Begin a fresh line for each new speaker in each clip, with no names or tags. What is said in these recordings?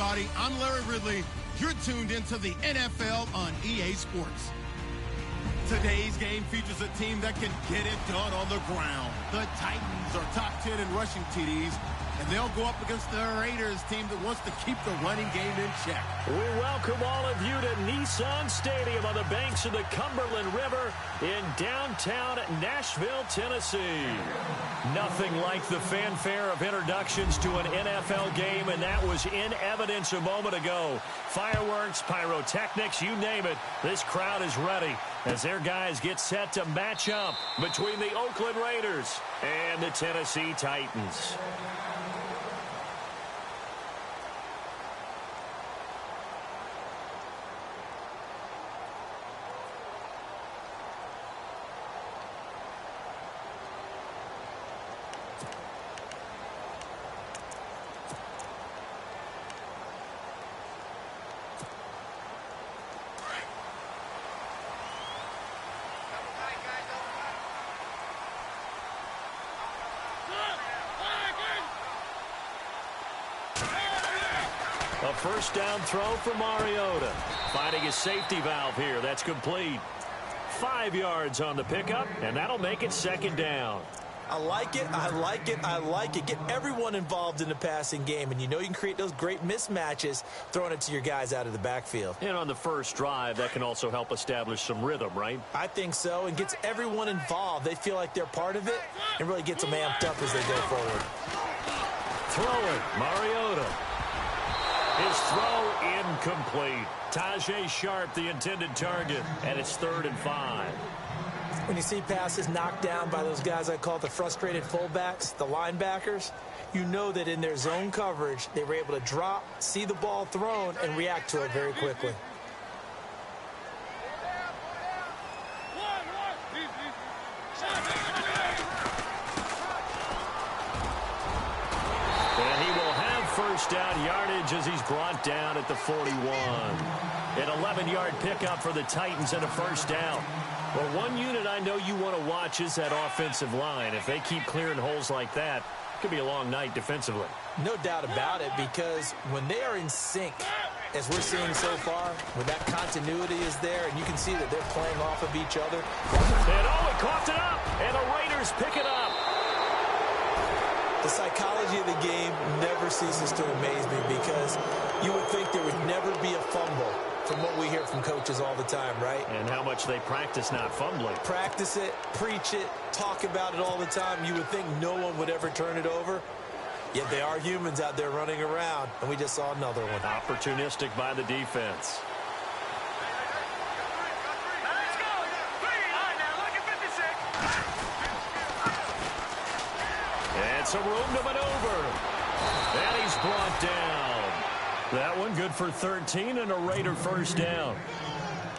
everybody. I'm Larry Ridley. You're tuned into the NFL on EA Sports. Today's game features a team that can get it done on the ground. The Titans are top 10 in rushing TDs, and they'll go up against the Raiders team that wants to keep the running game in check.
We welcome all of you to Nissan Stadium on the banks of the Cumberland River in downtown Nashville, Tennessee. Nothing like the fanfare of introductions to an NFL game, and that was in evidence a moment ago. Fireworks, pyrotechnics, you name it. This crowd is ready as their guys get set to match up between the Oakland Raiders and the Tennessee Titans. A first down throw for Mariota. Finding his safety valve here. That's complete. 5 yards on the pickup, and that'll make it second down.
I like it, I like it, I like it. Get everyone involved in the passing game, and you know you can create those great mismatches throwing it to your guys out of the backfield.
And on the first drive, that can also help establish some rhythm, right?
I think so, and gets everyone involved. They feel like they're part of it, and really gets them amped up as they go forward.
Throwing, Mariota. His throw incomplete. Tajay Sharp, the intended target, and it's 3rd and 5.
When you see passes knocked down by those guys I call the frustrated fullbacks, the linebackers, you know that in their zone coverage, they were able to drop, see the ball thrown, and react to it very quickly.
And he will have first down yardage as he's brought down at the 41. An 11-yard pickup for the Titans and a first down. Well, one unit I know you want to watch is that offensive line. If they keep clearing holes like that, it could be a long night defensively.
No doubt about it, because when they are in sync, as we're seeing so far, when that continuity is there, and you can see that they're playing off of each other.
And he coughed it up, and the Raiders pick it up.
The psychology of the game never ceases to amaze me, because you would think there would never be a fumble from what we hear from coaches all the time, right?
And how much they practice not fumbling.
Practice it, preach it, talk about it all the time. You would think no one would ever turn it over. Yet they are humans out there running around, and we just saw another one.
Opportunistic by the defense. And some room to maneuver. And he's brought down. That one good for 13 and a Raider first down.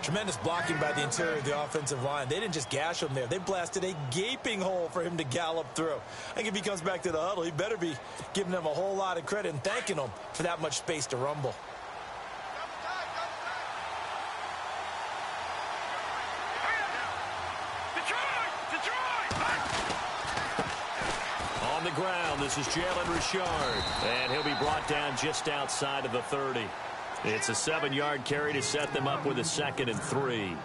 Tremendous blocking by the interior of the offensive line. They didn't just gash him there. They blasted a gaping hole for him to gallop through. I think if he comes back to the huddle, he better be giving them a whole lot of credit and thanking them for that much space to rumble.
On the ground, this is Jalen Richard, and he'll be brought down just outside of the 30. It's a 7-yard carry to set them up with a 2nd and 3.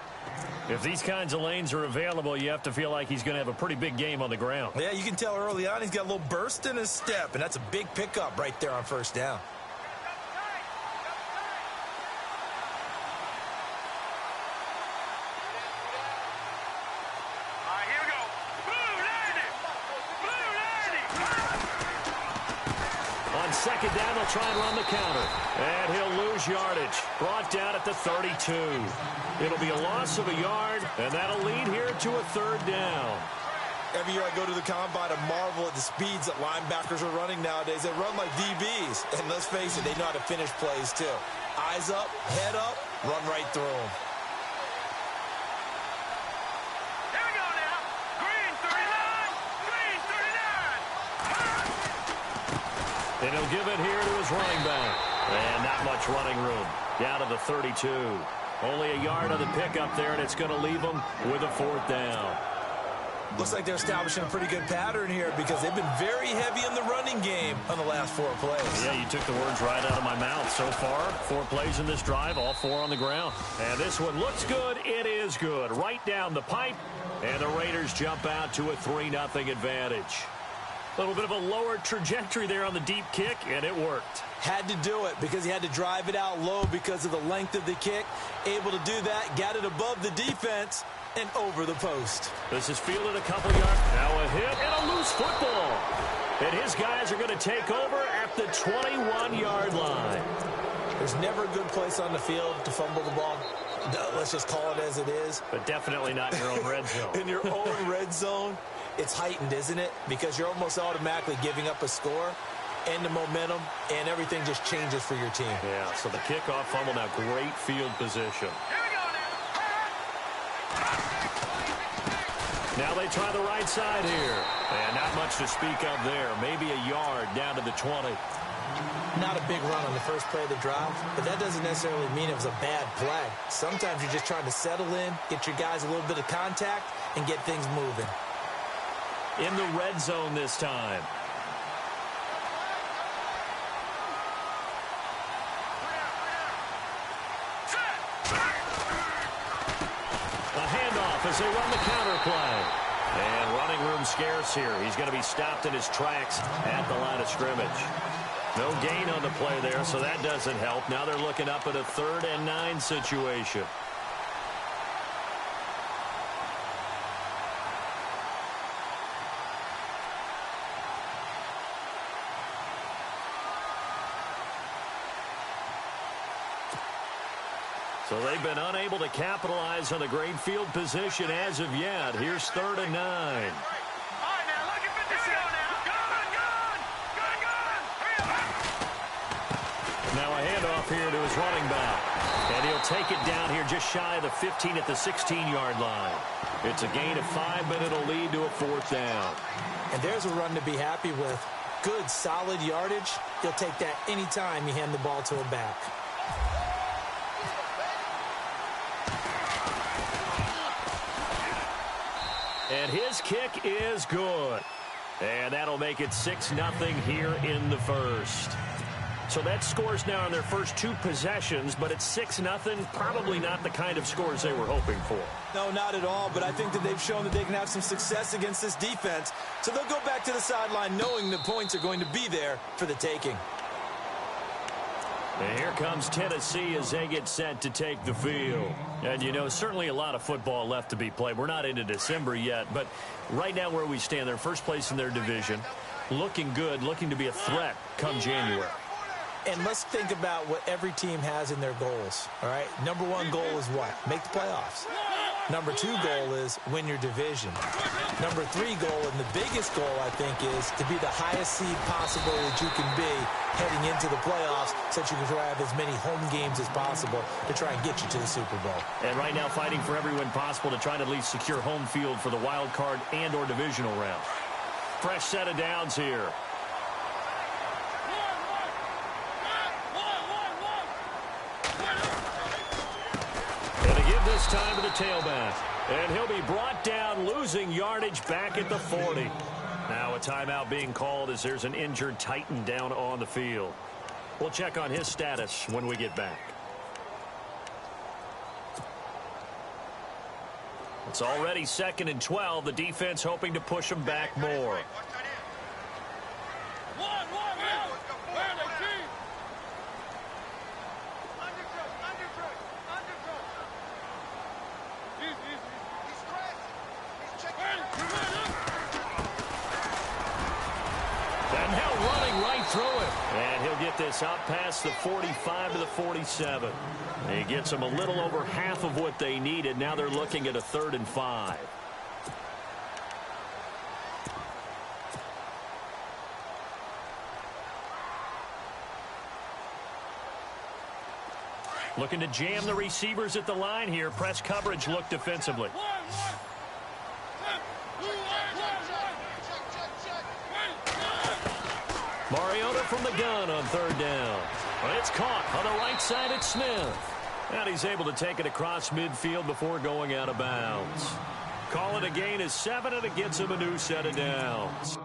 If these kinds of lanes are available, you have to feel like he's going to have a pretty big game on the ground.
Yeah, you can tell early on he's got a little burst in his step, and that's a big pickup right there on first down.
Second down, they'll try and run the counter. And he'll lose yardage. Brought down at the 32. It'll be a loss of a yard, and that'll lead here to a 3rd down.
Every year I go to the combine and marvel at the speeds that linebackers are running nowadays. They run like DBs. And let's face it, they know how to finish plays too. Eyes up, head up, run right through them.
And he'll give it here to his running back. And not much running room. Down to the 32. Only a yard on the pickup there, and it's going to leave him with a 4th down.
Looks like they're establishing a pretty good pattern here because they've been very heavy in the running game on the last 4 plays.
Yeah, you took the words right out of my mouth. So far, 4 plays in this drive, all 4 on the ground. And this one looks good. It is good. Right down the pipe, and the Raiders jump out to a 3-0 advantage. A little bit of a lower trajectory there on the deep kick, and it worked.
Had to do it because he had to drive it out low because of the length of the kick. Able to do that, got it above the defense, and over the post.
This is fielded a couple yards. Now a hit and a loose football. And his guys are going to take over at the 21-yard line.
There's never a good place on the field to fumble the ball. Let's just call it as it is.
But definitely not in your own red zone.
In your own red zone, it's heightened, isn't it? Because you're almost automatically giving up a score and the momentum, and everything just changes for your team.
Yeah, so the kickoff fumble, now great field position. Now they try the right side here. And not much to speak of there. Maybe a yard down to the 20.
Not a big run on the first play of the drive, but that doesn't necessarily mean it was a bad play. Sometimes you're just trying to settle in, get your guys a little bit of contact, and get things moving.
In the red zone this time. As they run the counter play. And running room scarce here. He's going to be stopped in his tracks at the line of scrimmage. No gain on the play there, so that doesn't help. Now they're looking up at a 3rd and 9 situation. So they've been unable to capitalize on the great field position as of yet. Here's 3rd and 9.
All right, now looking for this now.
Now a handoff here to his running back. And he'll take it down here just shy of the 15 at the 16-yard line. It's a gain of 5, but it'll lead to a 4th down.
And there's a run to be happy with. Good, solid yardage. He'll take that anytime you hand the ball to him back.
And his kick is good. And that'll make it 6-0 here in the first. So that scores now on their first 2 possessions, but it's 6-0. Probably not the kind of scores they were hoping for.
No, not at all, but I think that they've shown that they can have some success against this defense. So they'll go back to the sideline knowing the points are going to be there for the taking.
And here comes Tennessee as they get set to take the field. And, you know, certainly a lot of football left to be played. We're not into December yet, but right now where we stand, they're first place in their division, looking good, looking to be a threat come January.
And let's think about what every team has in their goals, all right? Number 1 goal is what? Make the playoffs. Number 2 goal is win your division. Number 3 goal, and the biggest goal, I think, is to be the highest seed possible that you can be heading into the playoffs so that you can have as many home games as possible to try and get you to the Super Bowl.
And right now fighting for every win possible to try to at least secure home field for the wild card and or divisional round. Fresh set of downs here. This time to the tailback. And he'll be brought down, losing yardage back at the 40. Now a timeout being called as there's an injured Titan down on the field. We'll check on his status when we get back. It's already 2nd and 12. The defense hoping to push them back more. This up past the 45 to the 47. He gets them a little over half of what they needed. Now they're looking at a 3rd and 5. Looking to jam the receivers at the line here. Press coverage look defensively. Mariota from the gun on 3rd down. Well, it's caught on the right side at Smith. And he's able to take it across midfield before going out of bounds. Call it a gain of 7, and it gets him a new set of downs.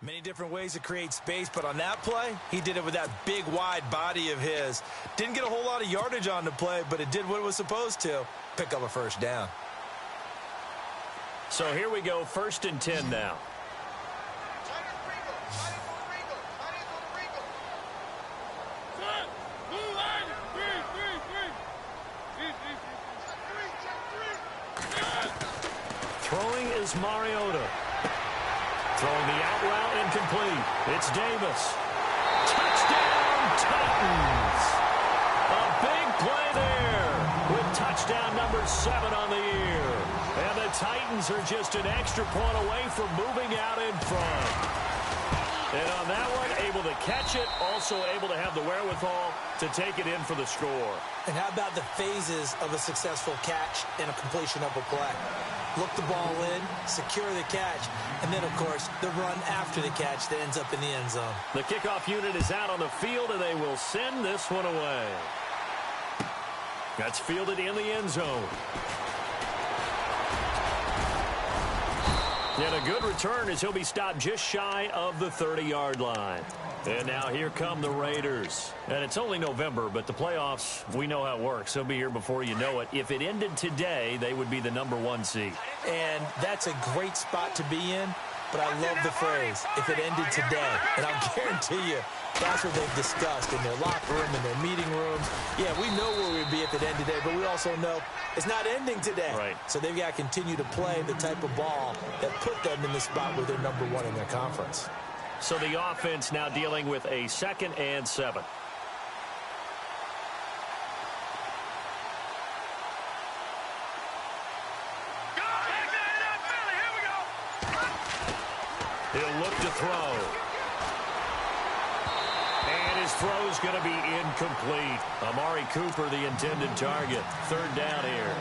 Many different ways to create space, but on that play, he did it with that big, wide body of his. Didn't get a whole lot of yardage on the play, but it did what it was supposed to. Pick up a first down.
So here we go, 1st and 10 now. Throwing is Mariota. Throwing the out route incomplete. It's Davis. Touchdown, Titans. A big play there with touchdown number 7 on the year. And the Titans are just an extra point away from moving out in front. And on that one, able to catch it, also able to have the wherewithal to take it in for the score.
And how about the phases of a successful catch and a completion of a play? Look the ball in, secure the catch, and then, of course, the run after the catch that ends up in the end zone.
The kickoff unit is out on the field, and they will send this one away. That's fielded in the end zone. And a good return as he'll be stopped just shy of the 30-yard line. And now here come the Raiders. And it's only November, but the playoffs, we know how it works. They'll be here before you know it. If it ended today, they would be the number 1 seed.
And that's a great spot to be in, but I love the phrase, if it ended today. And I'll guarantee you, that's what they've discussed in their locker room, in their meeting rooms. Yeah, we know where we'd be if it ended today, but we also know it's not ending today.
Right.
So they've got to continue to play the type of ball that put them in the spot where they're number 1 in their conference.
So the offense now dealing with a 2nd and 7. He'll look to throw. And his throw is going to be incomplete. Amari Cooper, the intended target. 3rd down here.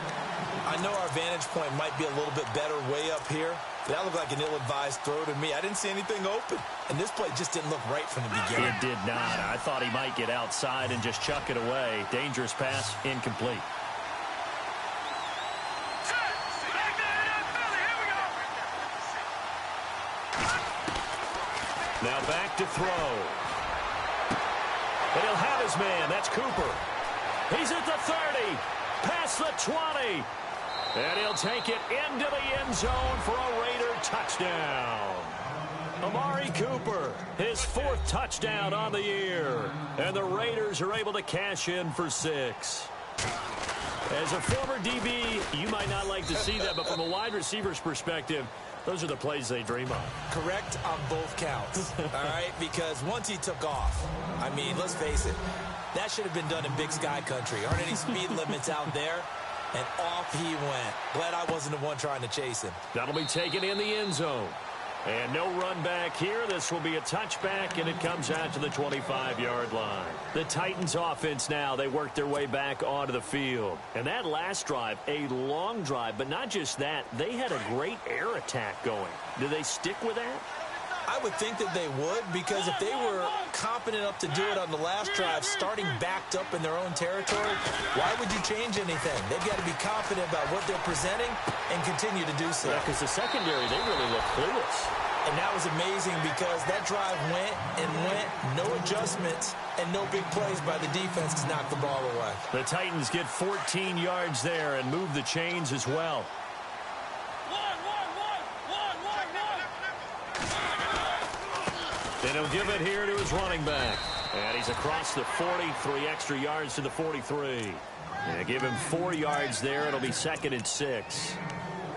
I know our vantage point might be a little bit better way up here, but that looked like an ill-advised throw to me. I didn't see anything open, and this play just didn't look right from the beginning.
It did not. I thought he might get outside and just chuck it away. Dangerous pass, incomplete. Now back to throw. And he'll have his man. That's Cooper. He's at the 30. Past the 20. And he'll take it into the end zone for a Raider touchdown. Amari Cooper, his 4th touchdown on the year. And the Raiders are able to cash in for 6. As a former DB, you might not like to see that, but from a wide receiver's perspective, those are the plays they dream of.
Correct on both counts, all right? Because once he took off, I mean, let's face it, that should have been done in Big Sky country. Aren't any speed limits out there? And off he went. Glad I wasn't the one trying to chase him.
That'll be taken in the end zone. And no run back here. This will be a touchback, and it comes out to the 25-yard line. The Titans offense now, they work their way back onto the field. And that last drive, a long drive, but not just that. They had a great air attack going. Do they stick with that?
I would think that they would, because if they were competent enough to do it on the last drive, starting backed up in their own territory, why would you change anything? They've got to be confident about what they're presenting and continue to do so.
Yeah, because the secondary, they really look clueless.
And that was amazing because that drive went and went, no adjustments, and no big plays by the defense to knock the ball away.
The Titans get 14 yards there and move the chains as well. And he'll give it here to his running back. And he's across the 40, 3 extra yards to the 43. And give him 4 yards there. It'll be 2nd and 6.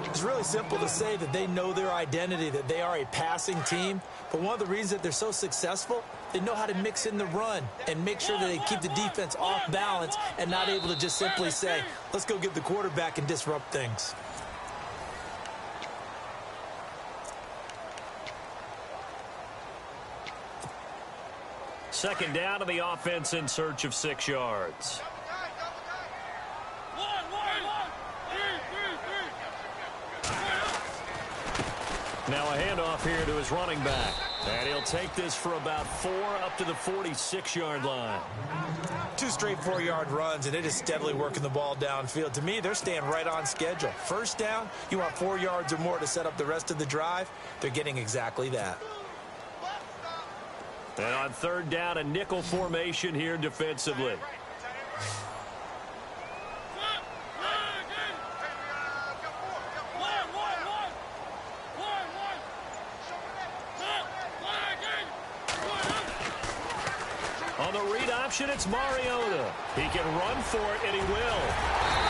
It's really simple to say that they know their identity, that they are a passing team. But one of the reasons that they're so successful, they know how to mix in the run and make sure that they keep the defense off balance and not able to just simply say, let's go get the quarterback and disrupt things.
Second down to the offense in search of 6 yards. Now a handoff here to his running back. And he'll take this for about 4 up to the 46-yard line.
2 straight 4-yard runs, and it is steadily working the ball downfield. To me, they're staying right on schedule. First down, you want 4 yards or more to set up the rest of the drive. They're getting exactly that.
And on third down, a nickel formation here defensively. On the read option, it's Mariota. He can run for it, and he will.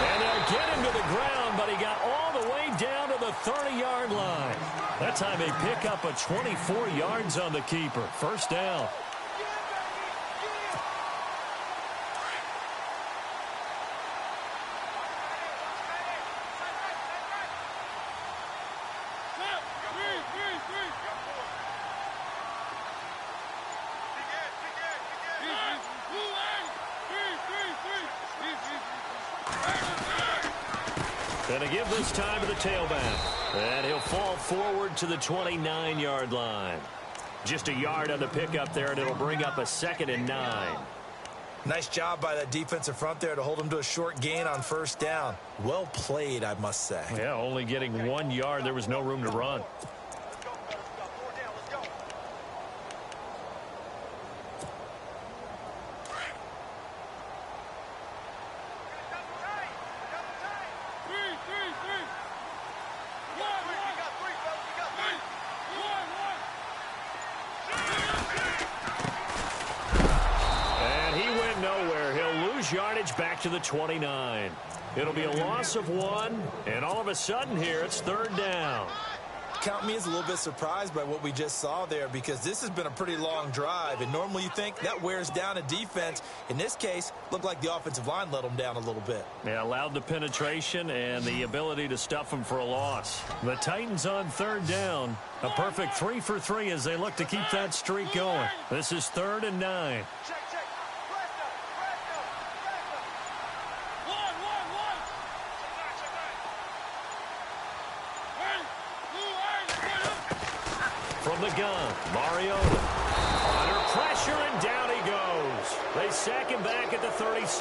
And they'll get him to the ground, but he got all the way down to the 30-yard line. That time they pick up a 24 yards on the keeper. First down. And a give this time to the tailback. And he'll fall forward to the 29-yard line. Just a yard on the pickup there, and it'll bring up a 2nd and 9.
Nice job by that defensive front there to hold him to a short gain on first down. Well played, I must say.
Yeah, only getting 1 yard. There was no room to run. Yardage back to the 29. It'll be a loss of 1, and all of a sudden here it's third down.
Count me as a little bit surprised by what we just saw there, because this has been a pretty long drive, and normally you think that wears down a defense. In this case, looked like the offensive line let them down a little bit.
Yeah, allowed the penetration and the ability to stuff them for a loss. The Titans on third down. A perfect 3 for 3 as they look to keep that streak going. This is 3rd and 9. From the gun, Mariota. Under pressure, and down he goes. They sack him back at the 36.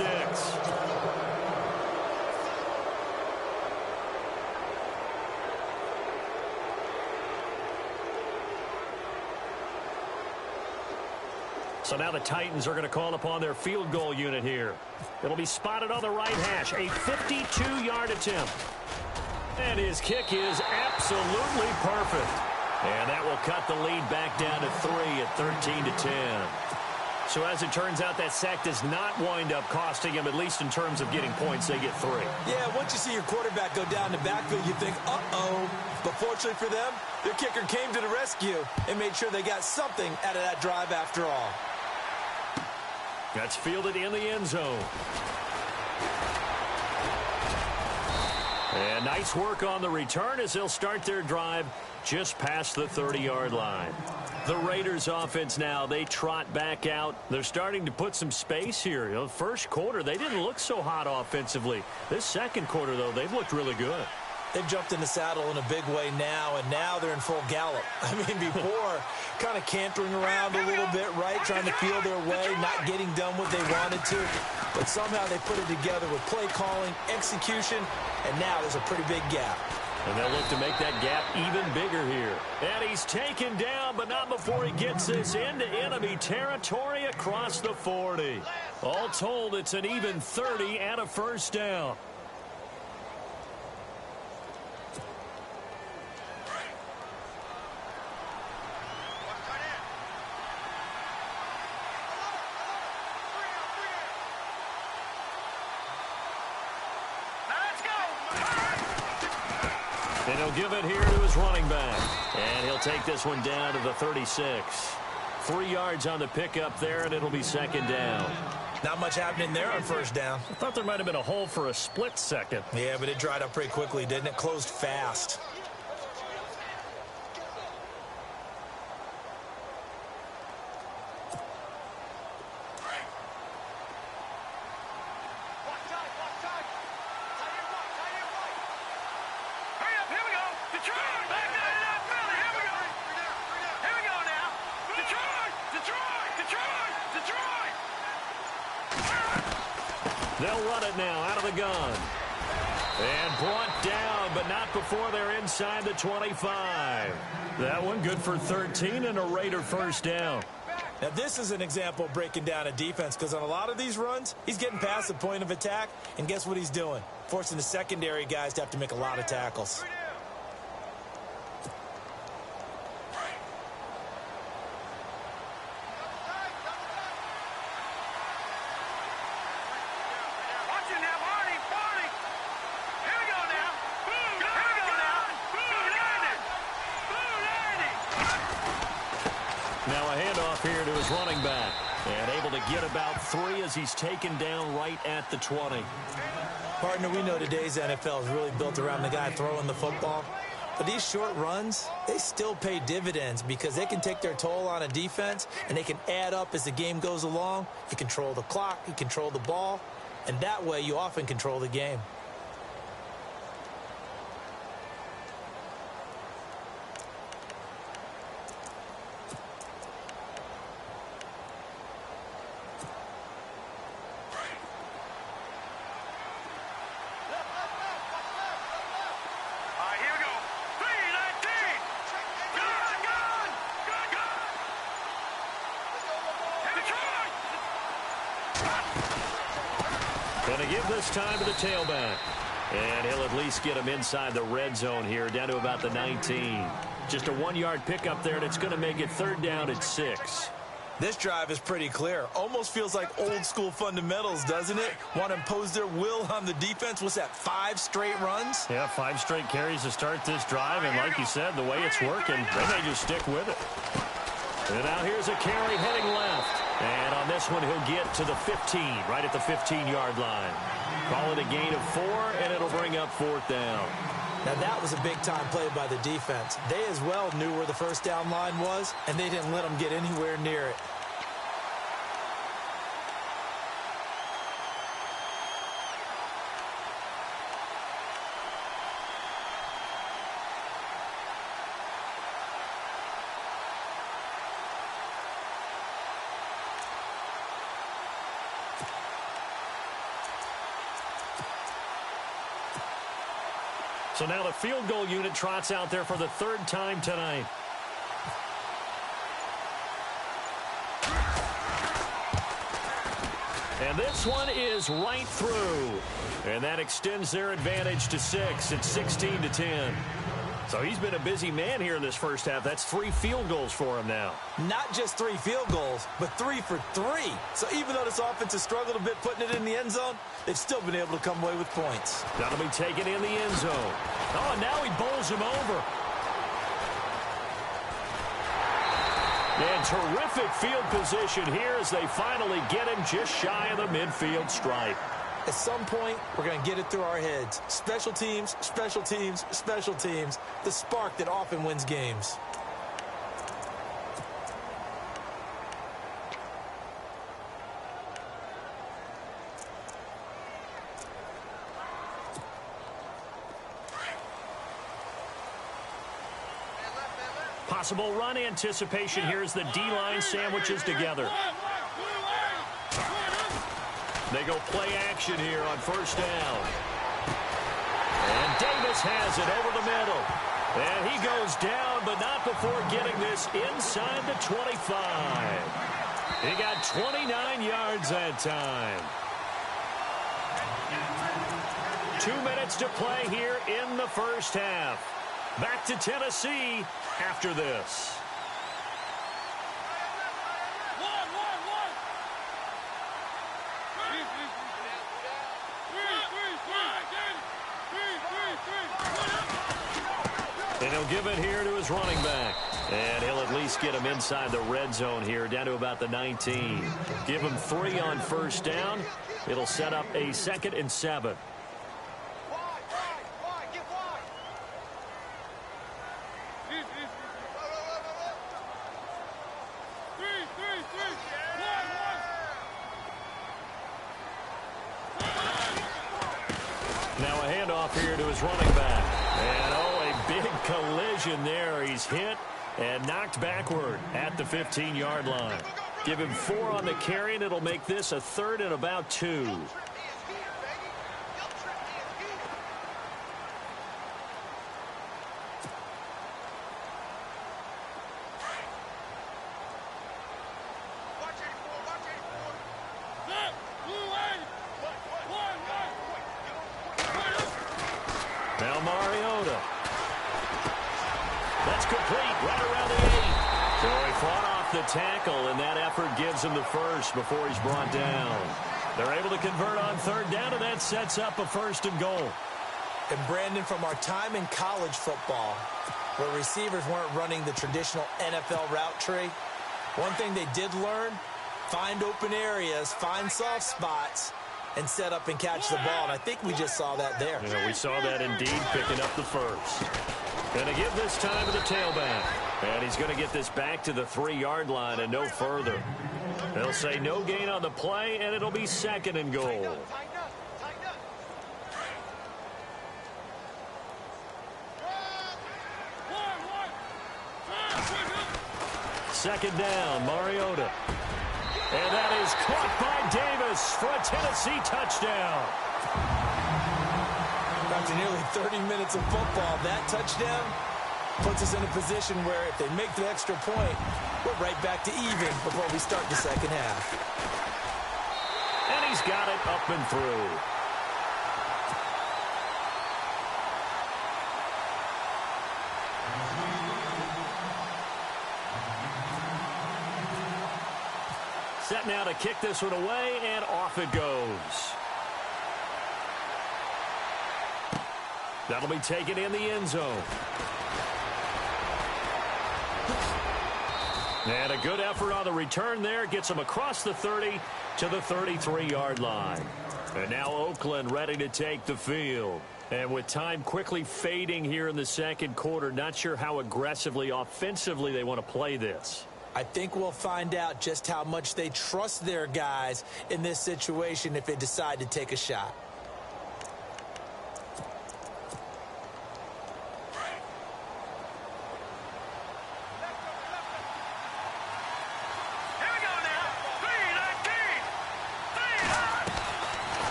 So now the Titans are going to call upon their field goal unit here. It'll be spotted on the right hash, a 52-yard attempt. And his kick is absolutely perfect. And that will cut the lead back down to 3 at 13-10. So as it turns out, that sack does not wind up costing him, at least in terms of getting points. They get 3.
Yeah, once you see your quarterback go down the backfield, you think, uh-oh. But fortunately for them, their kicker came to the rescue and made sure they got something out of that drive after all.
That's fielded in the end zone. And nice work on the return as they'll start their drive just past the 30-yard line. The Raiders offense now, they trot back out. They're starting to put some space here. You know, first quarter, they didn't look so hot offensively. This second quarter, though, they've looked really good.
They've jumped in the saddle in a big way now, and now they're in full gallop. I mean, before, kind of cantering around a little bit, right? Trying to feel their way, not getting done what they wanted to. But somehow they put it together with play calling, execution, and now there's a pretty big gap.
And they'll look to make that gap even bigger here. And he's taken down, but not before he gets this into enemy territory across the 40. All told, it's an even 30 and a first down. And he'll give it here to his running back. And he'll take this one down to the 36. 3 yards on the pickup there, and it'll be second down.
Not much happening there on first down.
I thought there might have been a hole for a split second.
Yeah, but it dried up pretty quickly, didn't it? Closed fast.
Detroit! Back to the Philly. Here we go. Here we go now. Detroit! Detroit! Detroit! Detroit!
They'll run it now out of the gun. And brought down, but not before they're inside the 25. That one good for 13 and a Raider first down.
Now, this is an example of breaking down a defense, because on a lot of these runs, he's getting past the point of attack, and guess what he's doing? Forcing the secondary guys to have to make a lot of tackles.
Watch it now, Barney! Barney! Here we go now. Boom! Here we go now. Boom! Landed! Boom! Landed!
Now a handoff here to his running back. And able to get about 3 as he's taken down right at the 20.
Partner, we know today's NFL is really built around the guy throwing the football. But these short runs, they still pay dividends because they can take their toll on a defense, and they can add up as the game goes along. You control the clock, you control the ball, and that way you often control the game.
All right, here we go. 3-19. Good, good, good, good. Detroit.
Going to give this time to the tailback. And he'll at least get him inside the red zone here, down to about the 19. Just a 1-yard pickup there, and it's going to make it 3rd down at 6.
This drive is pretty clear. Almost feels like old school fundamentals, doesn't it? Want to impose their will on the defense. What's that, 5 straight runs?
Yeah, 5 straight carries to start this drive, and like you said, the way it's working, they may just stick with it. And now here's a carry heading left. And on this one, he'll get to the 15, right at the 15-yard line. Call it a gain of 4, and it'll bring up 4th down.
Now, that was a big-time play by the defense. They as well knew where the first down line was, and they didn't let them get anywhere near it.
So now the field goal unit trots out there for the 3rd time tonight. And this one is right through. And that extends their advantage to 6. It's 16-10. So he's been a busy man here in this first half. That's 3 field goals for him now.
Not just 3 field goals, but 3 for 3. So even though this offense has struggled a bit putting it in the end zone, they've still been able to come away with points.
That'll be taken in the end zone. Oh, and now he bowls him over. And terrific field position here as they finally get him just shy of the midfield stripe.
At some point, we're going to get it through our heads. Special teams, special teams, special teams. The spark that often wins games.
Possible run anticipation here as the D-line sandwiches together. They go play action here on first down. And Davis has it over the middle. And he goes down, but not before getting this inside the 25. He got 29 yards that time. 2 minutes to play here in the first half. Back to Tennessee after this. And he'll give it here to his running back. And he'll at least get him inside the red zone here, down to about the 19. Give him 3 on first down. It'll set up a 2nd and 7. Now a handoff here to his running back. And, oh, a big collision there. He's hit and knocked backward at the 15-yard line. Give him 4 on the carry, and it'll make this a 3rd and about 2. Now Mariota. That's complete right around the 8. So he fought off the tackle, and that effort gives him the first before he's brought down. They're able to convert on 3rd down, and that sets up a 1st and goal.
And Brandon, from our time in college football, where receivers weren't running the traditional NFL route tree, one thing they did learn, find open areas, find soft spots, and set up and catch the ball. And I think we just saw that there.
Yeah, we saw that indeed, picking up the first. Going to give this time to the tailback. And he's going to get this back to the 3-yard line and no further. They'll say no gain on the play, and it'll be 2nd and goal. 2nd down, Mariota. And that is caught by Davis for a Tennessee touchdown.
After nearly 30 minutes of football, that touchdown puts us in a position where if they make the extra point, we're right back to even before we start the 2nd half.
And he's got it up and through. Set now to kick this one away, and off it goes. That'll be taken in the end zone. And a good effort on the return there. Gets him across the 30 to the 33-yard line. And now Oakland ready to take the field. And with time quickly fading here in the 2nd quarter, not sure how aggressively, offensively they want to play this.
I think we'll find out just how much they trust their guys in this situation if they decide to take a shot.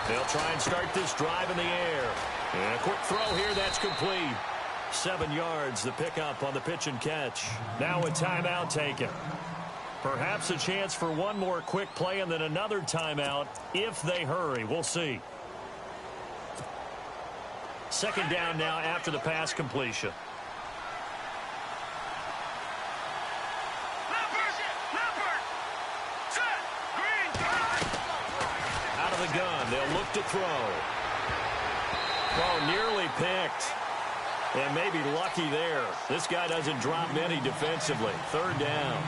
They'll try and start this drive in the air. And a quick throw here, that's complete. 7 yards, the pickup on the pitch and catch. Now a timeout taken. Perhaps a chance for one more quick play and then another timeout if they hurry. We'll see. 2nd down now after the pass completion. Out of the gun, they'll look to throw. Oh, nearly picked. And maybe lucky there. This guy doesn't drop many defensively. 3rd down.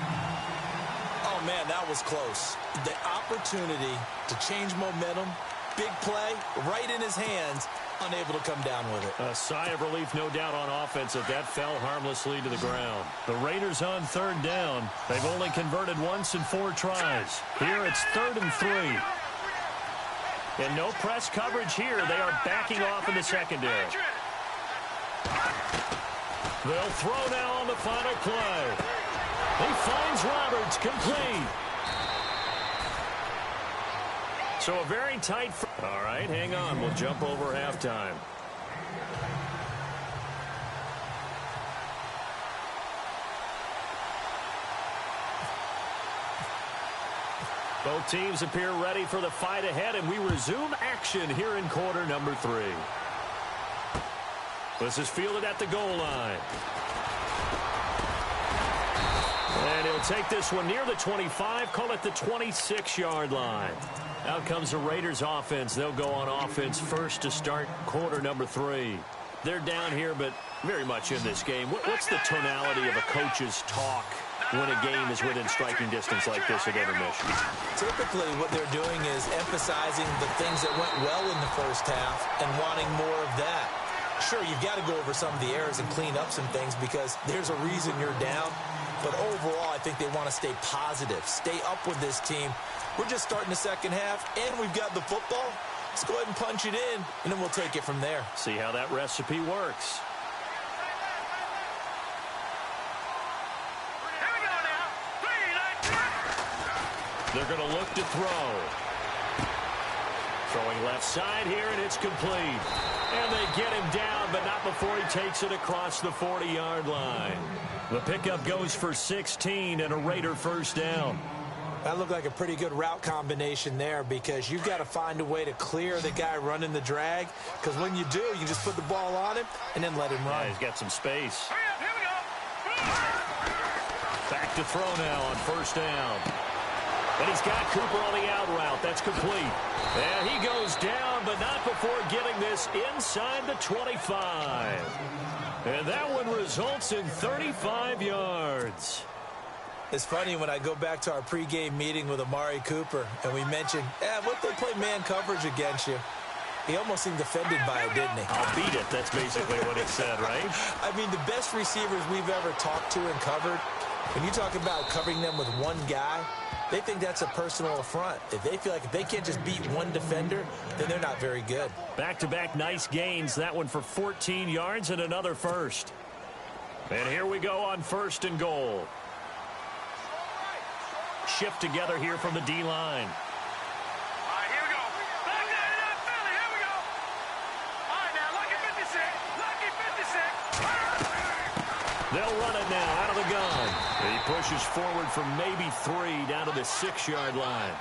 Oh, man, that was close. The opportunity to change momentum, big play, right in his hands, unable to come down with it.
A sigh of relief, no doubt, on offense that fell harmlessly to the ground. The Raiders on 3rd down. They've only converted once in 4 tries. Here it's 3rd and 3. And no press coverage here. They are backing off in the secondary. They'll throw now on the final play. He finds Roberts, complete. So a very tight... All right, hang on. We'll jump over halftime. Both teams appear ready for the fight ahead, and we resume action here in quarter number 3. This is fielded at the goal line. And he'll take this one near the 25, call it the 26-yard line. Out comes the Raiders offense. They'll go on offense first to start quarter number 3. They're down here, but very much in this game. What's the tonality of a coach's talk when a game is within striking distance like this at intermission?
Typically, what they're doing is emphasizing the things that went well in the first half and wanting more of that. Sure, you've got to go over some of the errors and clean up some things because there's a reason you're down. But overall, I think they want to stay positive, stay up with this team. We're just starting the 2nd half, and we've got the football. Let's go ahead and punch it in, and then we'll take it from there.
See how that recipe works. They're going to look to throw. Throwing left side here, and it's complete. And they get him down, but not before he takes it across the 40-yard line. The pickup goes for 16 and a Raider first down.
That looked like a pretty good route combination there, because you've got to find a way to clear the guy running the drag, because when you do, you just put the ball on him and then let him run.
Yeah, he's got some space.
Here we go.
Back to throw now on first down. And he's got Cooper on the out route. That's complete. And he goes down, but not before getting this inside the 25. And that one results in 35 yards.
It's funny when I go back to our pregame meeting with Amari Cooper, and we mentioned, what if they play man coverage against you? He almost seemed offended by it, didn't he?
I'll beat it. That's basically what he said, right?
I mean, the best receivers we've ever talked to and covered, when you talk about covering them with one guy, they think that's a personal affront. If they feel like if they can't just beat one defender, then they're not very good.
Back-to-back nice gains. That one for 14 yards and another first. And here we go on first and goal. Shift together here from the D-line.
All right, here we go. Back there in that Philly. Here we go. All right, now, lucky 56. Lucky 56.
They'll run it now out of the gun. He pushes forward for maybe 3 down to the 6-yard line.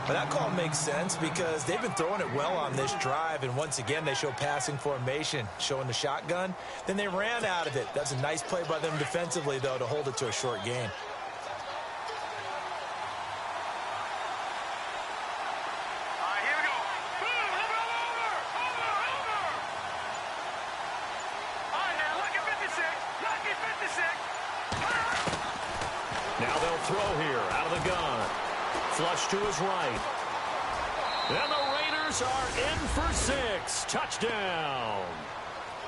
But that call makes sense because they've been throwing it well on this drive, and once again they show passing formation, showing the shotgun. Then they ran out of it. That's a nice play by them defensively, though, to hold it to a short gain.
All right, here we go. Boom, over. All right, now, lucky 56. Lucky 56.
Now they'll throw here out of the gun. Flush to his right. And the Raiders are in for 6. Touchdown.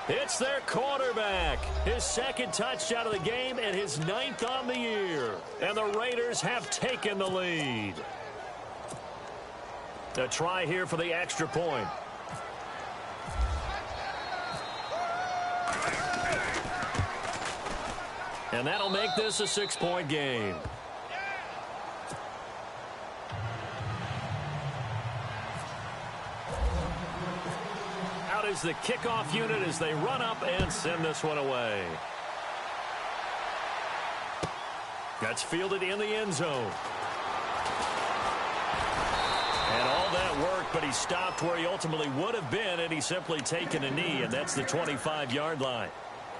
It's their quarterback. His second touchdown of the game and his 9th on the year. And the Raiders have taken the lead. A try here for the extra point. And that'll make this a 6-point game. Out is the kickoff unit as they run up and send this one away. That's fielded in the end zone. And all that work, but he stopped where he ultimately would have been, and he's simply taken a knee, and that's the 25-yard line.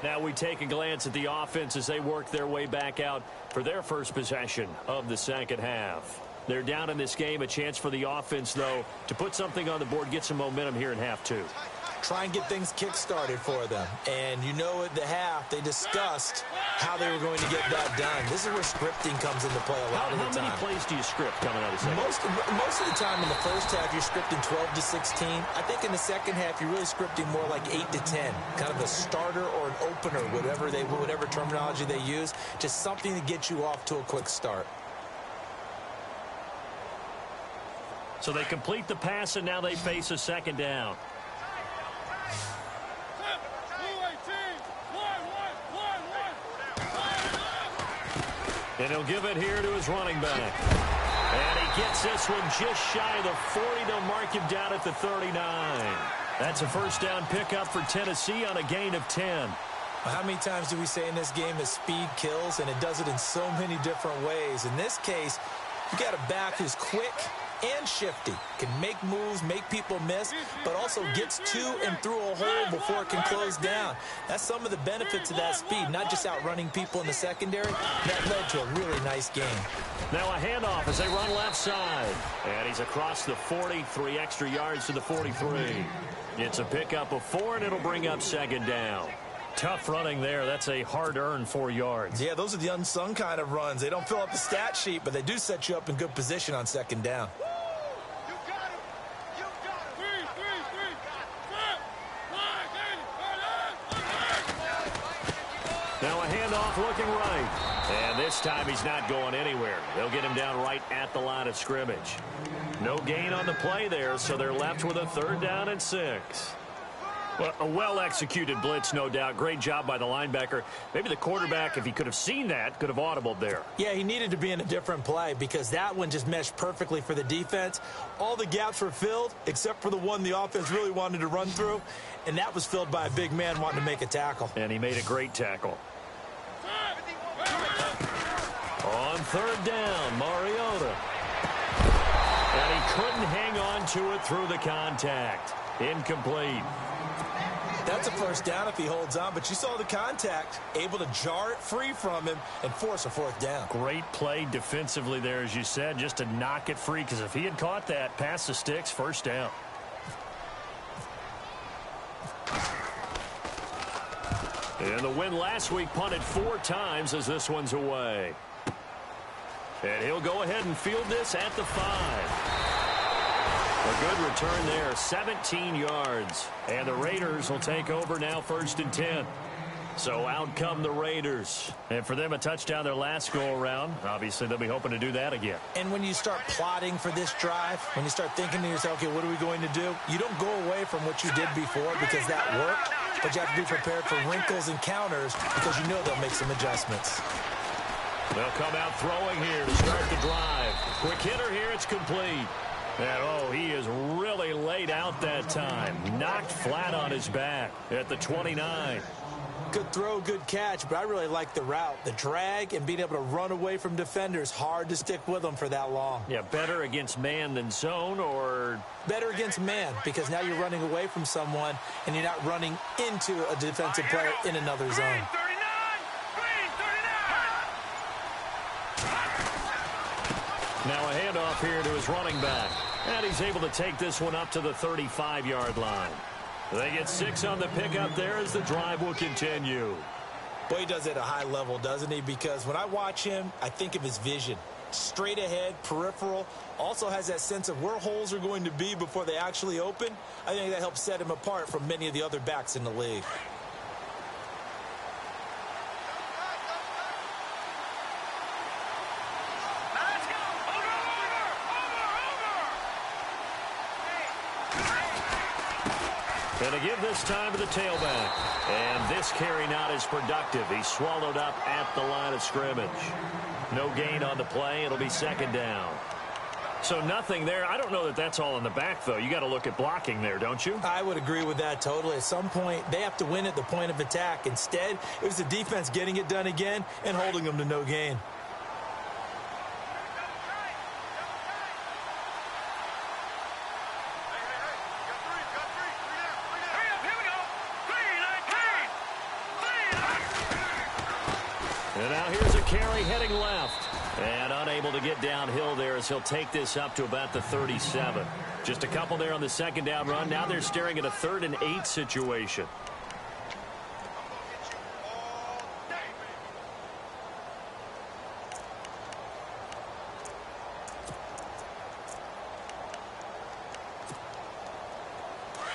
Now we take a glance at the offense as they work their way back out for their first possession of the second half. They're down in this game. A chance for the offense, though, to put something on the board, get some momentum here in half 2.
Try and get things kick-started for them. And you know at the half, they discussed how they were going to get that done. This is where scripting comes into play a lot of the time.
How many plays do you script coming out of the second?
Most of the time in the first half, you're scripting 12 to 16. I think in the second half, you're really scripting more like 8 to 10. Kind of a starter or an opener, whatever terminology they use. Just something to get you off to a quick start.
So they complete the pass, and now they face a second down. And he'll give it here to his running back. And he gets this one just shy of the 40. They'll mark him down at the 39. That's a first down pickup for Tennessee on a gain of 10.
How many times do we say in this game that speed kills, and it does it in so many different ways? In this case, you got a back who's quick and shifty, can make moves, make people miss, but also gets to and through a hole before it can close down. That's some of the benefits of that speed, not just outrunning people in the secondary. That led to a really nice game.
Now a handoff as they run left side. And he's across the 40, 3 extra yards to the 43. It's a pickup of 4, and it'll bring up second down. Tough running there. That's a hard-earned 4 yards.
Yeah, those are the unsung kind of runs. They don't fill up the stat sheet, but they do set you up in good position on second down.
Now a handoff looking right. And this time he's not going anywhere. They'll get him down right at the line of scrimmage. No gain on the play there, so they're left with a 3rd down and 6. Well, a well-executed blitz, no doubt. Great job by the linebacker. Maybe the quarterback, if he could have seen that, could have audibled there.
Yeah, he needed to be in a different play because that one just meshed perfectly for the defense. All the gaps were filled except for the one the offense really wanted to run through, and that was filled by a big man wanting to make a tackle.
And he made a great tackle. On third down, Mariota. And he couldn't hang on to it through the contact. Incomplete.
That's a first down if he holds on, but you saw the contact, able to jar it free from him and force a fourth down.
Great play defensively there, as you said, just to knock it free, because if he had caught that, past the sticks, first down. And the win last week punted 4 times as this one's away. And he'll go ahead and field this at the 5. A good return there, 17 yards. And the Raiders will take over now, 1st and 10. So out come the Raiders. And for them, a touchdown their last go-around. Obviously, they'll be hoping to do that again.
And when you start plotting for this drive, when you start thinking to yourself, okay, what are we going to do? You don't go away from what you did before because that worked. But you have to be prepared for wrinkles and counters because you know they'll make some adjustments.
They'll come out throwing here to start the drive. Quick hitter here, it's complete. And, oh, he is really laid out that time. Knocked flat on his back at the 29.
Good throw, good catch, but I really like the route. The drag and being able to run away from defenders, hard to stick with them for that long.
Yeah, better against man than zone, or?
Better against man, because now you're running away from someone and you're not running into a defensive player in another zone.
Now a handoff here to his running back. And he's able to take this one up to the 35-yard line. They get 6 on the pickup there as the drive will continue.
Boy, he does it at a high level, doesn't he? Because when I watch him, I think of his vision. Straight ahead, peripheral, also has that sense of where holes are going to be before they actually open. I think that helps set him apart from many of the other backs in the league.
And to give this time to the tailback. And this carry not as productive. He's swallowed up at the line of scrimmage. No gain on the play. It'll be 2nd down. So nothing there. I don't know that that's all in the back, though. You got to look at blocking there, don't you?
I would agree with that totally. At some point, they have to win at the point of attack. Instead, it was the defense getting it done again and holding them to no gain.
And now here's a carry heading left. And unable to get downhill there as he'll take this up to about the 37. Just a couple there on the 2nd down run. Now they're staring at a 3rd and 8 situation.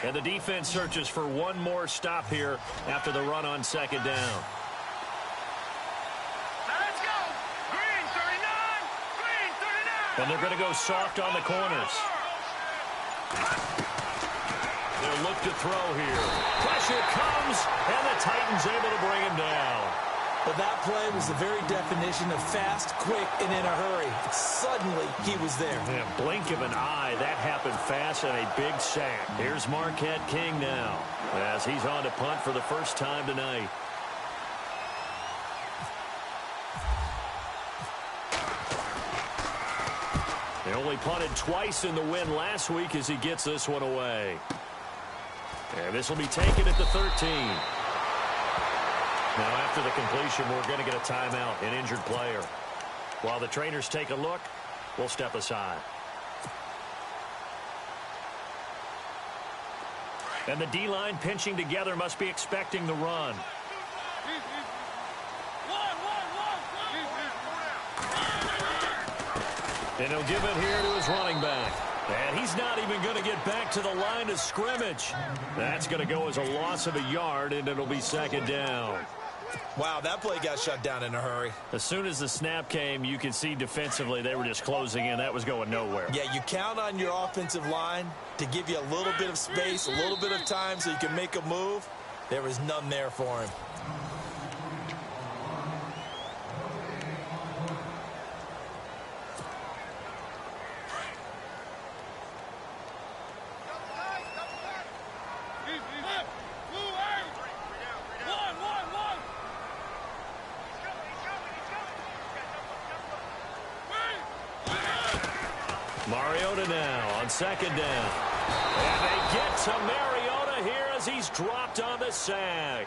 And the defense searches for one more stop here after the run on 2nd down. And they're going to go soft on the corners. They'll look to throw here. Pressure comes, and the Titans able to bring him down.
But that play was the very definition of fast, quick, and in a hurry. Suddenly, he was there.
Yeah, blink of an eye. That happened fast and a big sack. Here's Marquette King now as he's on to punt for the first time tonight. They only punted twice in the win last week as he gets this one away. And this will be taken at the 13. Now after the completion, we're going to get a timeout, an injured player. While the trainers take a look, we'll step aside. And the D-line pinching together must be expecting the run. And he'll give it here to his running back. And he's not even going to get back to the line of scrimmage. That's going to go as a loss of a yard, and it'll be 2nd down.
Wow, that play got shut down in a hurry.
As soon as the snap came, you could see defensively they were just closing in. That was going nowhere.
Yeah, you count on your offensive line to give you a little bit of space, a little bit of time so you can make a move. There was none there for him.
Mariota now on second down. And they get to Mariota here as he's dropped on the sack.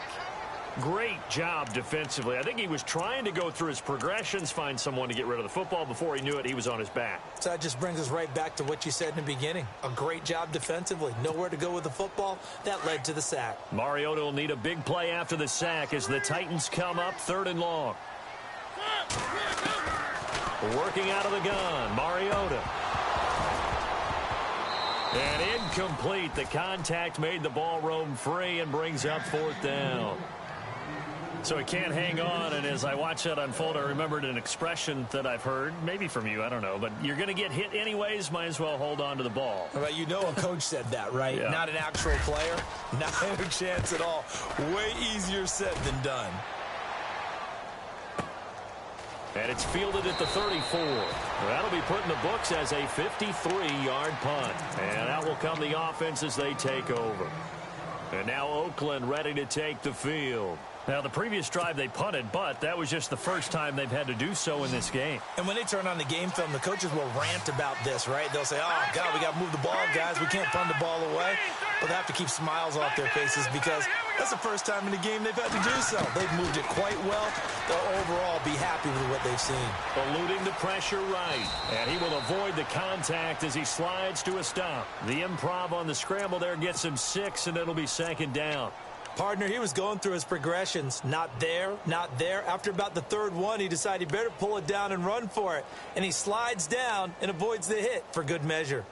Great job defensively. I think he was trying to go through his progressions, find someone to get rid of the football. Before he knew it, he was on his back.
So that just brings us right back to what you said in the beginning. A great job defensively. Nowhere to go with the football. That led to the sack.
Mariota will need a big play after the sack as the Titans come up 3rd and long. Working out of the gun, Mariota. And incomplete. The contact made the ball roam free and brings up 4th down. So he can't hang on, and as I watch that unfold, I remembered an expression that I've heard, maybe from you, I don't know, but you're going to get hit anyways, might as well hold on to the ball.
Well, you know a coach said that, right?
Yeah.
Not an actual player. Not a chance at all. Way easier said than done.
And it's fielded at the 34. That'll be put in the books as a 53-yard punt. And out will come the offense as they take over. And now Oakland ready to take the field. Now, the previous drive they punted, but that was just the first time they've had to do so in this game.
And when they turn on the game film, the coaches will rant about this, right? They'll say, oh, God, we got to move the ball, guys. We can't punt the ball away. But they have to keep smiles off their faces because that's the first time in the game they've had to do so. They've moved it quite well. They'll overall be happy with what they've seen.
Eluding the pressure right. And he will avoid the contact as he slides to a stop. The improv on the scramble there gets him 6, and it'll be 2nd down.
Partner, he was going through his progressions. Not there, not there. After about the 3rd one, he decided he better pull it down and run for it. And he slides down and avoids the hit for good measure.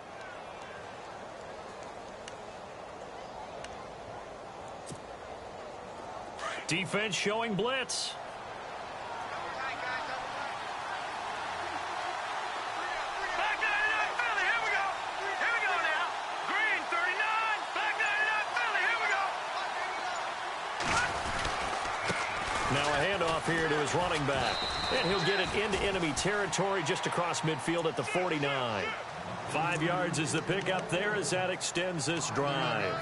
Defense showing blitz.
Back 99 Philly, here we go. Here we go now. Green 39, back 99 Philly, here we go.
Now a handoff here to his running back. And he'll get it into enemy territory just across midfield at the 49. 5 yards is the pickup there as that extends this drive.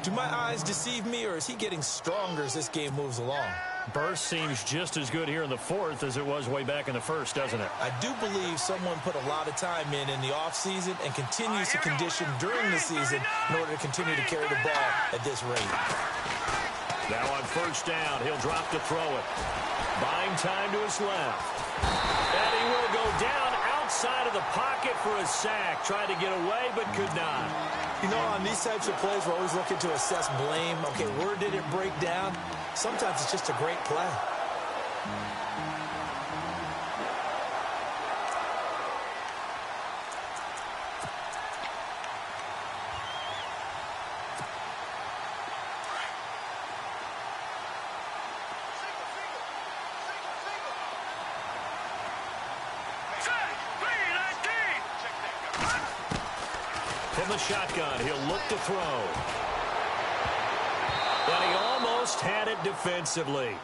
Do my eyes deceive me, or is he getting stronger as this game moves along?
Burst seems just as good here in the 4th as it was way back in the 1st, doesn't it?
I do believe someone put a lot of time in the offseason and continues to condition during the season in order to continue to carry the ball at this rate.
Now on 1st down, he'll drop to throw it. Buying time to his left. And he will go down outside of the pocket for a sack. Tried to get away, but could not.
You know, on these types of plays, we're always looking to assess blame. Okay, where did it break down? Sometimes it's just a great play.
From the shotgun, he'll look to throw. And he almost had it defensively.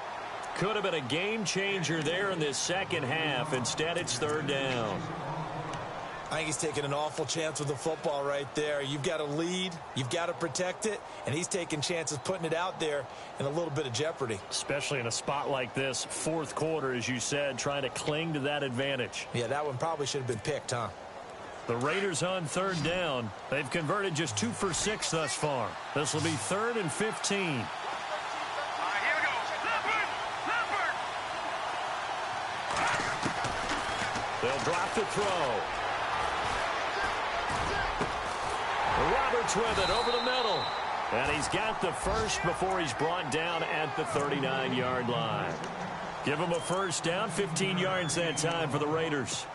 Could have been a game changer there in this 2nd half. Instead, it's 3rd down.
I think he's taking an awful chance with the football right there. You've got to lead, you've got to protect it, and he's taking chances putting it out there in a little bit of jeopardy.
Especially in a spot like this, 4th quarter, as you said, trying to cling to that advantage.
Yeah, that one probably should have been picked, huh?
The Raiders on 3rd down. They've converted just 2 for 6 thus far. This will be 3rd and 15.
All right, here we go. Leopard!
They'll drop to throw. Roberts with it over the middle. And he's got the first before he's brought down at the 39-yard line. Give him a 1st down, 15 yards that time for the Raiders.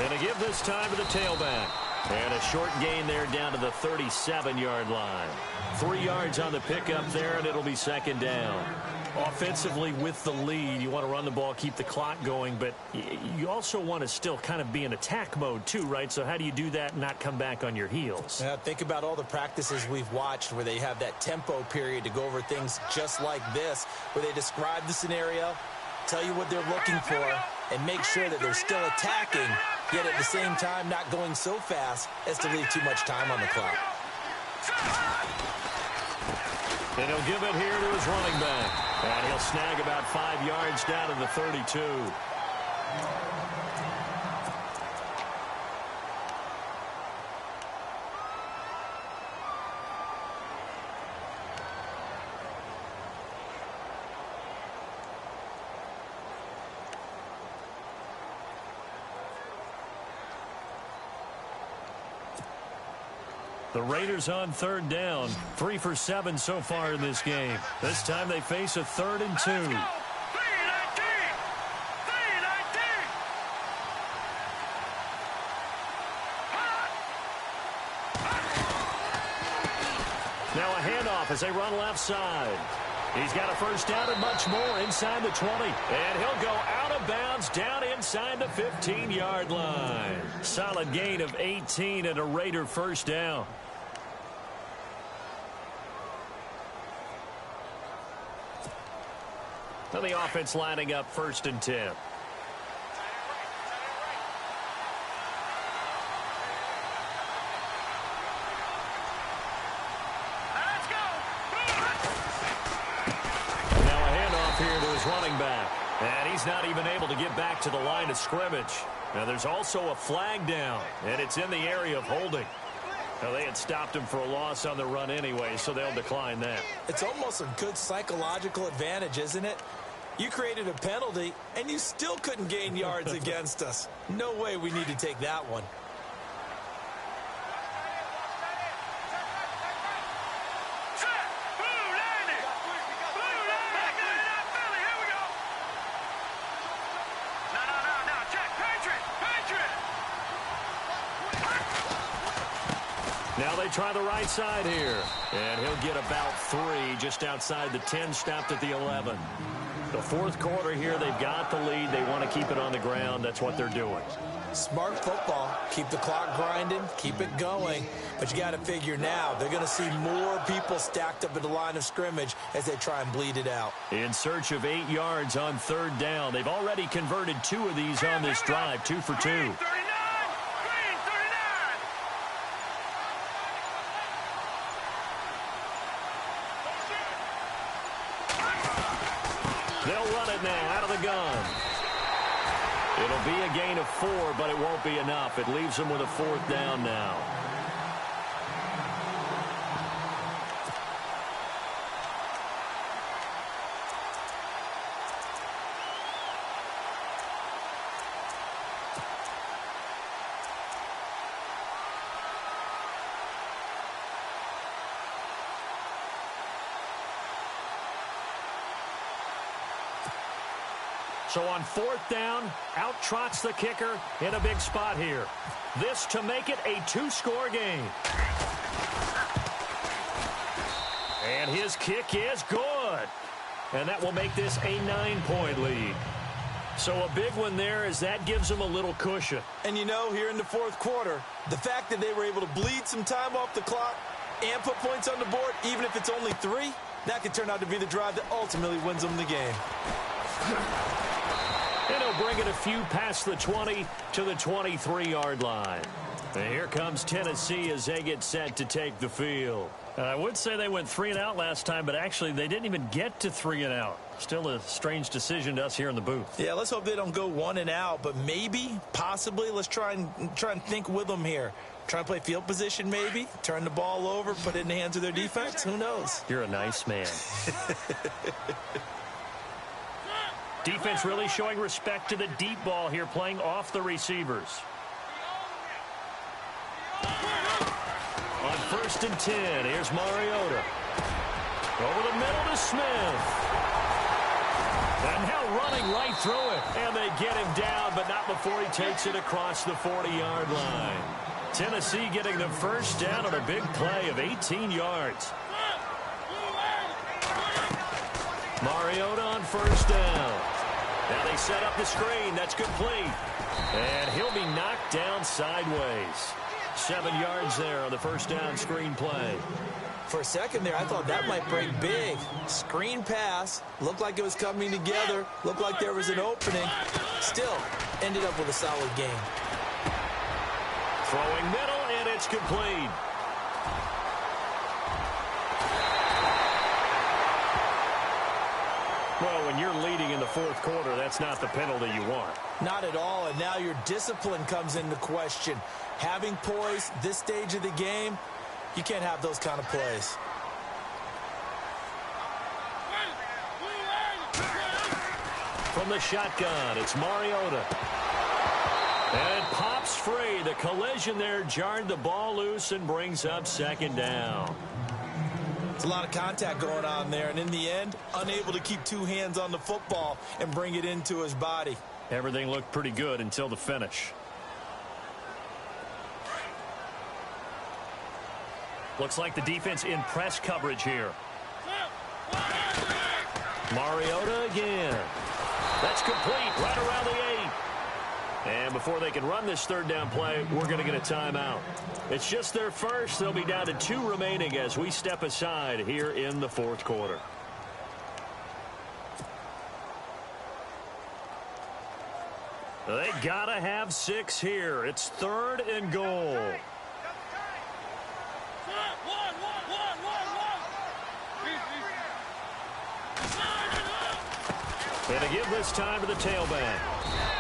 Going to give this time to the tailback. And a short gain there down to the 37-yard line. 3 yards on the pickup there, and it'll be second down. Offensively, with the lead, you want to run the ball, keep the clock going, but you also want to still kind of be in attack mode too, right? So how do you do that and not come back on your heels?
Yeah, think about all the practices we've watched where they have that tempo period to go over things just like this, where they describe the scenario, tell you what they're looking for, and make sure that they're still attacking, yet at the same time not going so fast as to leave too much time on the clock.
And he'll give it here to his running back. And he'll snag about 5 yards down to the 32. The Raiders on third down. 3 for 7 so far in this game. This time they face a 3rd and 2. Now a handoff as they run left side. He's got a first down and much more inside the 20. And he'll go out of bounds down inside the 15-yard line. Solid gain of 18 and a Raider first down. So the offense lining up 1st and 10. Now a handoff here to his running back. And he's not even able to get back to the line of scrimmage. Now there's also a flag down, and it's in the area of holding. Now, they had stopped him for a loss on the run anyway, so they'll decline that.
It's almost a good psychological advantage, isn't it? You created a penalty, and you still couldn't gain yards against us. No way we need to take that one.
Now they try the right side here. And he'll get about 3 just outside the 10, stopped at the 11. The 4th quarter here, they've got the lead. They want to keep it on the ground. That's what they're doing.
Smart football. Keep the clock grinding. Keep it going. But you got to figure now, they're going to see more people stacked up at the line of scrimmage as they try and bleed it out.
In search of 8 yards on 3rd down. They've already converted 2 of these on this drive, 2 for 2. They'll run it now out of the gun. It'll be a gain of 4, but it won't be enough. It leaves them with a 4th down now. So on 4th down, out trots the kicker in a big spot here. This to make it a 2-score game. And his kick is good. And that will make this a 9-point lead. So a big one there as that gives them a little cushion.
And you know, here in the 4th quarter, the fact that they were able to bleed some time off the clock and put points on the board, even if it's only 3, that could turn out to be the drive that ultimately wins them the game.
And he'll bring it a few past the 20 to the 23-yard line. And here comes Tennessee as they get set to take the field. I would say they went 3 and out last time, but actually they didn't even get to 3 and out. Still a strange decision to us here in the booth.
Yeah, let's hope they don't go 1 and out, but maybe, possibly, let's try and think with them here. Try and play field position maybe, turn the ball over, put it in the hands of their defense. Who knows?
You're a nice man. Defense really showing respect to the deep ball here, playing off the receivers. On 1st and 10, here's Mariota. Over the middle to Smith. And now running right through it. And they get him down, but not before he takes it across the 40-yard line. Tennessee getting the first down on a big play of 18 yards. Mariota on first down. Now they set up the screen. That's complete. And he'll be knocked down sideways. 7 yards there on the first down screen play.
For a second there, I thought that might break big. Screen pass. Looked like it was coming together. Looked like there was an opening. Still, ended up with a solid game.
Throwing middle, and it's complete. Well, when you're leading in the fourth quarter, that's not the penalty you want.
Not at all, and now your discipline comes into question. Having poise this stage of the game, you can't have those kind of plays.
From the shotgun, it's Mariota. And it pops free. The collision there jarred the ball loose and brings up second down.
It's a lot of contact going on there, and in the end, unable to keep two hands on the football and bring it into his body.
Everything looked pretty good until the finish. Looks like the defense in press coverage here. Mariota again. That's complete right around the 8. And before they can run this third down play, we're going to get a timeout. It's just their first. They'll be down to 2 remaining as we step aside here in the fourth quarter. They got to have 6 here. It's 3rd and goal. And to give this time to the tailback.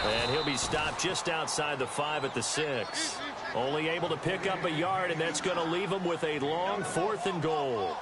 And he'll be stopped just outside the 5 at the 6. Only able to pick up a yard, and that's going to leave him with a long 4th and goal.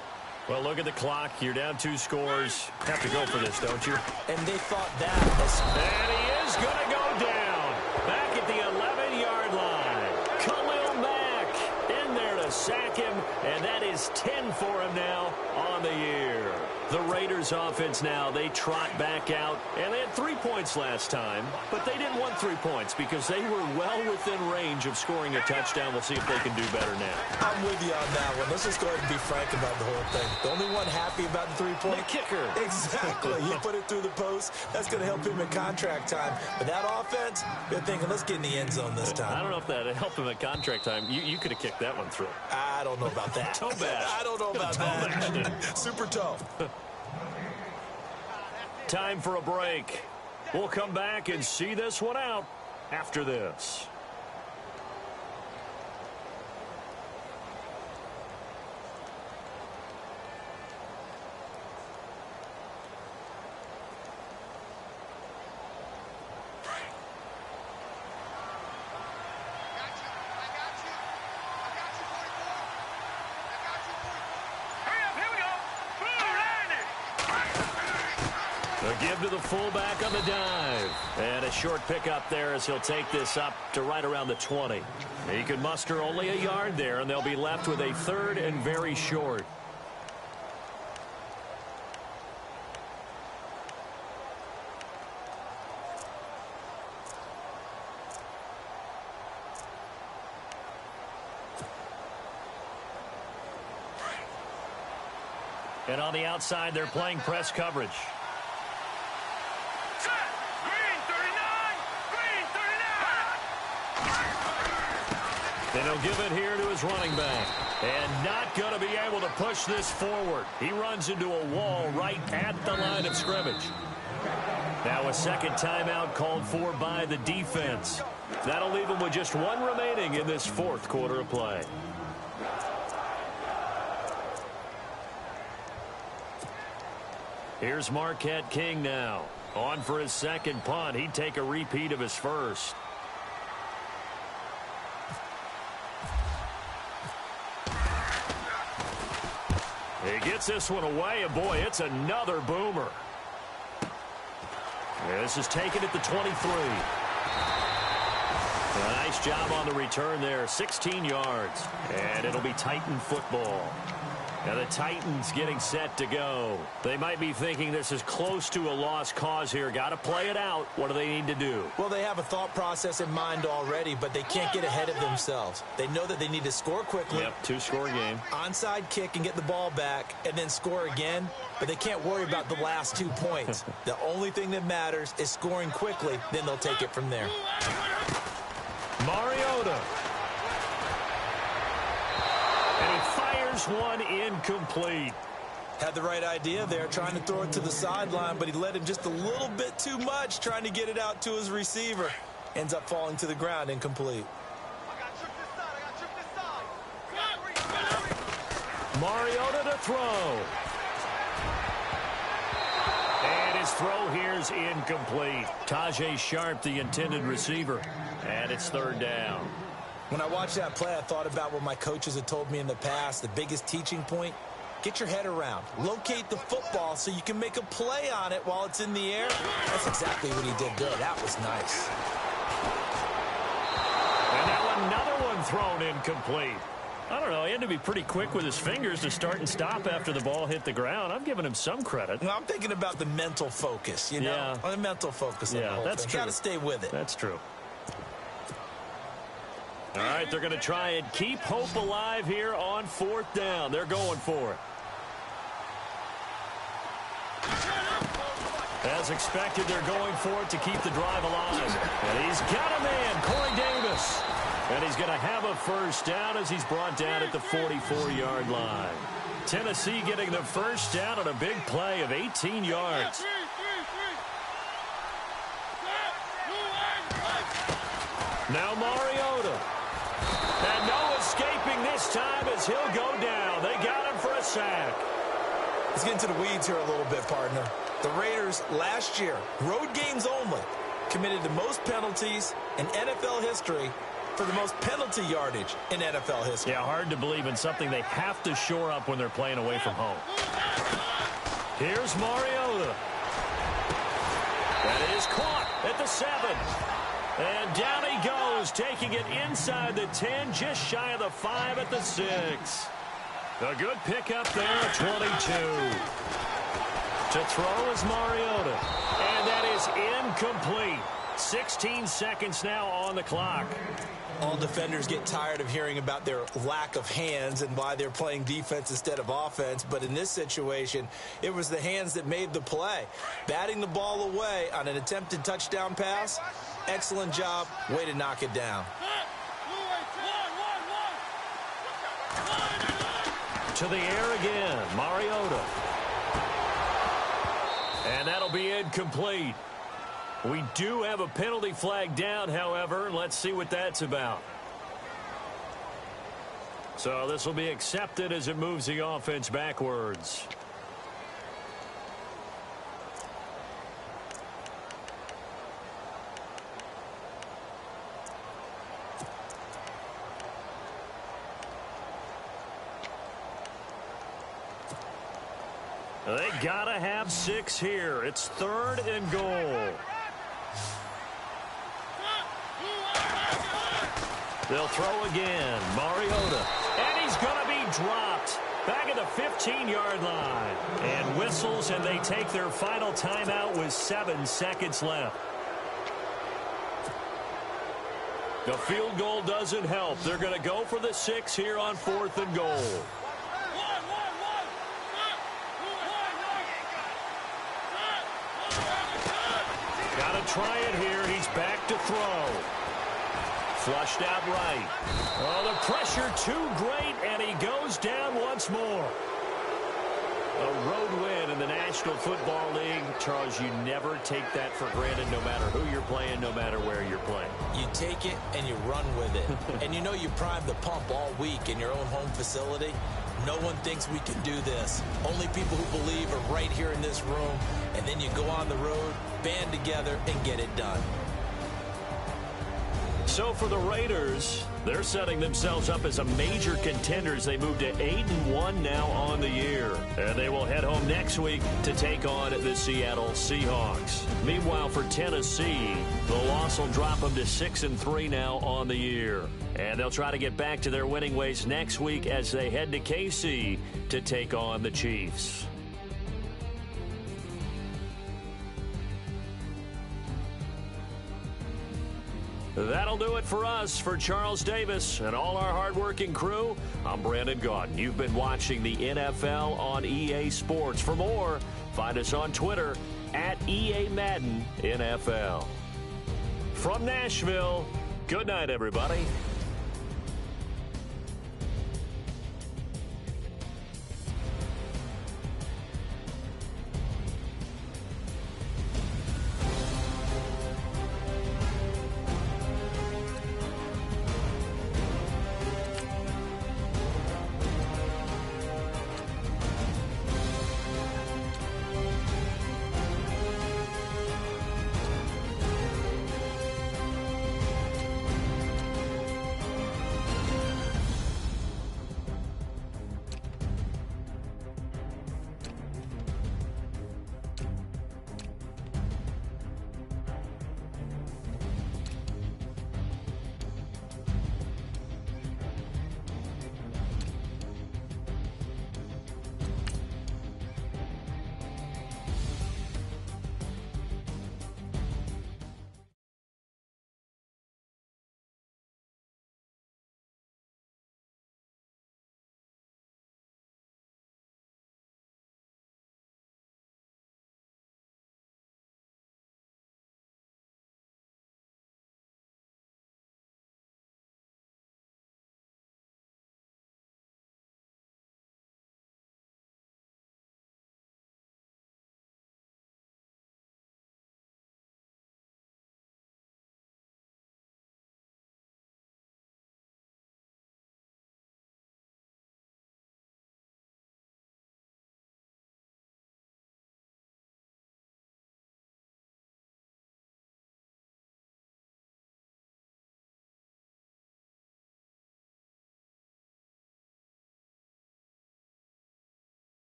Well, look at the clock. You're down 2 scores. Have to go for this, don't you?
And they thought that.
And he is going to go down. Back at the 11-yard line. Khalil Mack in there to sack him, and that is 10 for him now on the year. The Raiders offense now, they trot back out, and they had 3 points last time, but they didn't want 3 points because they were well within range of scoring a touchdown. We'll see if they can do better now.
I'm with you on that one. Let's just go ahead and be frank about the whole thing. The only one happy about the 3-point.
The kicker.
Exactly. He put it through the post. That's going to help him in contract time. But that offense, they're thinking, let's get in the end zone this time.
I don't know if that helped him at contract time. You could have kicked that one through.
I don't know about that.
Toe bash.
I don't know about that. Super toe.
Time for a break. We'll come back and see this one out after this. A give to the fullback on the dive. And a short pickup there as he'll take this up to right around the 20. He could muster only a yard there, and they'll be left with a 3rd and very short. And on the outside, they're playing press coverage. And he'll give it here to his running back. And not going to be able to push this forward. He runs into a wall right at the line of scrimmage. Now a second timeout called for by the defense. That'll leave him with just 1 remaining in this fourth quarter of play. Here's Marquette King now. On for his second punt. He'd take a repeat of his first. He gets this one away, and boy, it's another boomer. This is taken at the 23. A nice job on the return there, 16 yards. And it'll be Titan football. And the Titans getting set to go. They might be thinking this is close to a lost cause here. Got to play it out. What do they need to do?
Well, they have a thought process in mind already, but they can't get ahead of themselves. They know that they need to score quickly.
Yep, two-score game.
Onside kick and get the ball back and then score again, but they can't worry about the last 2 points. The only thing that matters is scoring quickly, then they'll take it from there.
Mariota. And he fires one incomplete.
Had the right idea there, trying to throw it to the sideline, but he led him just a little bit too much, trying to get it out to his receiver. Ends up falling to the ground, incomplete.
Mariota to throw. And his throw here's incomplete. Tajay Sharp, the intended receiver. And it's third down.
When I watched that play, I thought about what my coaches had told me in the past. The biggest teaching point, get your head around. Locate the football so you can make a play on it while it's in the air. That's exactly what he did there. That was nice.
And now another one thrown incomplete. I don't know. He had to be pretty quick with his fingers to start and stop after the ball hit the ground. I'm giving him some credit.
Well, I'm thinking about the mental focus, you know?
Yeah.
The mental focus of the whole
that's
thing.
true.
Got to stay with it.
That's true. All right, they're going to try and keep hope alive here on fourth down. They're going for it. As expected, they're going for it to keep the drive alive. And he's got a man, Corey Davis. And he's going to have a first down as he's brought down at the 44-yard line. Tennessee getting the first down on a big play of 18 yards. Now Mariota. And no escaping this time as he'll go down. They got him for a sack.
Let's get into the weeds here a little bit, partner. The Raiders last year, road games only, committed the most penalties in NFL history for the most penalty yardage in NFL history.
Yeah, hard to believe in something they have to shore up when they're playing away from home. Here's Mariota. That is caught at the 7. And down he goes, taking it inside the 10, just shy of the 5 at the 6. A good pickup there at 22. To throw is Mariota. And that is incomplete. 16 seconds now on the clock.
All defenders get tired of hearing about their lack of hands and why they're playing defense instead of offense. But in this situation, it was the hands that made the play. Batting the ball away on an attempted touchdown pass. Excellent job. Way to knock it down.
To the air again, Mariota. And that'll be incomplete. We do have a penalty flag down, however. Let's see what that's about. So this will be accepted as it moves the offense backwards. They gotta have 6 here. It's 3rd and goal. They'll throw again. Mariota. And he's going to be dropped. Back at the 15-yard line. And whistles, and they take their final timeout with 7 seconds left. The field goal doesn't help. They're going to go for the 6 here on 4th and goal. Got to try it here. He's back to throw. Flushed out right. Oh, the pressure too great, and he goes down once more. A road win in the National Football League. Charles, you never take that for granted, no matter who you're playing, no matter where you're playing.
You take it and you run with it. And you know you prime the pump all week in your own home facility. No one thinks we can do this. Only people who believe are right here in this room. And then you go on the road, band together, and get it done.
So for the Raiders, they're setting themselves up as a major contender as they move to 8-1 now on the year. And they will head home next week to take on the Seattle Seahawks. Meanwhile, for Tennessee, the loss will drop them to 6-3 now on the year. And they'll try to get back to their winning ways next week as they head to KC to take on the Chiefs. That'll do it for us. For Charles Davis and all our hardworking crew, I'm Brandon Gaudin. You've been watching the NFL on EA Sports. For more, find us on Twitter at EA Madden NFL. From Nashville, good night, everybody.